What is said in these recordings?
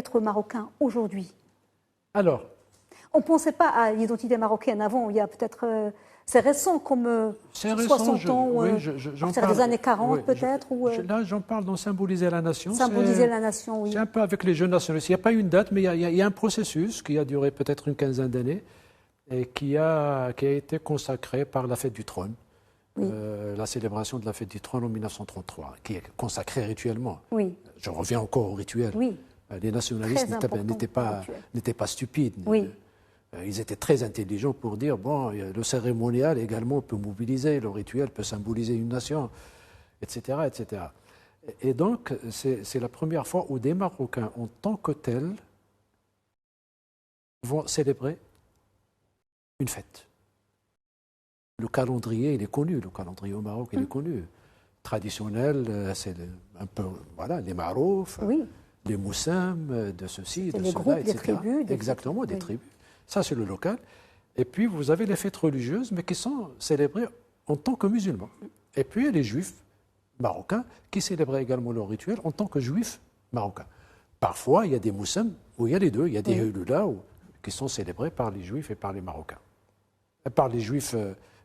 être marocain aujourd'hui? Alors, on ne pensait pas à l'identité marocaine avant, il y a peut-être... c'est récent, comme 60 ans, oui, à partir des années 40 oui, peut-être là, j'en parle dans Symboliser la nation. Symboliser la nation, oui. C'est un peu avec les jeunes nationalistes. Il n'y a pas une date, mais il y a un processus qui a duré peut-être une quinzaine d'années et qui a été consacré par la fête du trône. Oui. La célébration de la fête du trône en 1933, qui est consacrée rituellement. Oui. Je reviens encore au rituel. Oui. Les nationalistes n'étaient pas stupides. Oui. Ils étaient très intelligents pour dire, bon, le cérémonial également peut mobiliser, le rituel peut symboliser une nation, etc. etc. Et donc, c'est la première fois où des Marocains, en tant que tels, vont célébrer une fête. Le calendrier, il est connu, le calendrier au Maroc, il est connu. Traditionnel, c'est un peu, voilà, les marouf, les moussam, de ceci, de les cela, groupes, etc. des tribus. Exactement, des tribus. Ça, c'est le local. Et puis, vous avez les fêtes religieuses, mais qui sont célébrées en tant que musulmans. Et puis, il y a les juifs marocains qui célébraient également leur rituel en tant que juifs marocains. Parfois, il y a des moussam où il y a les deux. Il y a des hululas qui sont célébrés par les juifs et par les marocains. Par les juifs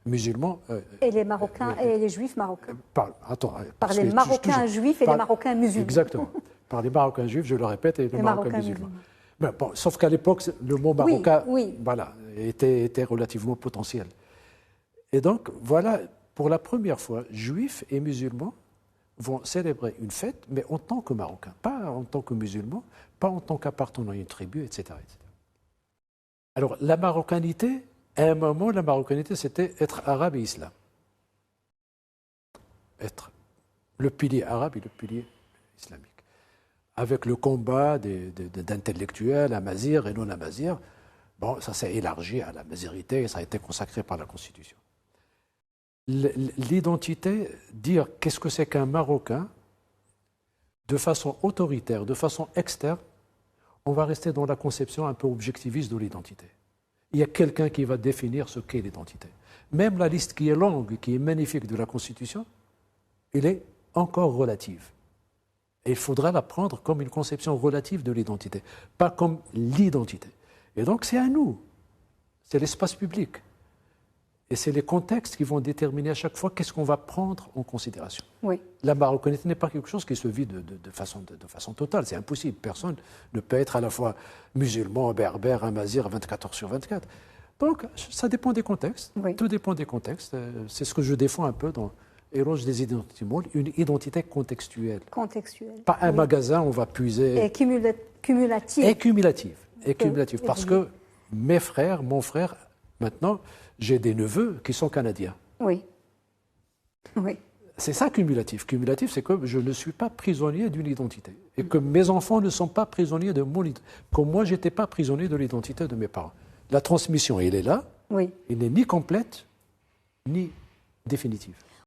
musulmans. Et les Marocains et les juifs marocains. Par les Marocains juifs et les Marocains musulmans. Exactement. Par les Marocains juifs, je le répète, et les Marocains musulmans. Ben, bon, sauf qu'à l'époque, le mot marocain voilà, était relativement potentiel. Et donc, voilà, pour la première fois, juifs et musulmans vont célébrer une fête, mais en tant que Marocains, pas en tant que musulmans, pas en tant qu'appartenant à une tribu, etc., etc. Alors, la marocanité, à un moment, la marocanité, c'était être arabe et islam. Être le pilier arabe et le pilier islamique. Avec le combat d'intellectuels, amazirs et non-amazirs, bon, ça s'est élargi à la mazirité et ça a été consacré par la Constitution. L'identité, dire qu'est-ce que c'est qu'un Marocain, de façon autoritaire, de façon externe, on va rester dans la conception un peu objectiviste de l'identité. Il y a quelqu'un qui va définir ce qu'est l'identité. Même la liste qui est longue, qui est magnifique de la Constitution, elle est encore relative. Et il faudra la prendre comme une conception relative de l'identité, pas comme l'identité. Et donc c'est à nous, c'est l'espace public. Et c'est les contextes qui vont déterminer à chaque fois qu'est-ce qu'on va prendre en considération. Oui. La marocanité n'est pas quelque chose qui se vit de façon totale, c'est impossible. Personne ne peut être à la fois musulman, berbère, amazir, 24 heures sur 24. Donc ça dépend des contextes, tout dépend des contextes. C'est ce que je défends un peu dans Éloge des identités mondes, une identité contextuelle. Contextuelle. Pas un magasin, on va puiser. Et cumulative. Et cumulative. Et cumulative. Parce que mes frères, mon frère, maintenant, j'ai des neveux qui sont canadiens. Oui. Oui. C'est ça cumulatif. Cumulatif, c'est que je ne suis pas prisonnier d'une identité. Et que mes enfants ne sont pas prisonniers de mon identité. Comme moi, je n'étais pas prisonnier de l'identité de mes parents. La transmission, elle est là. Oui. Elle n'est ni complète, ni définitive.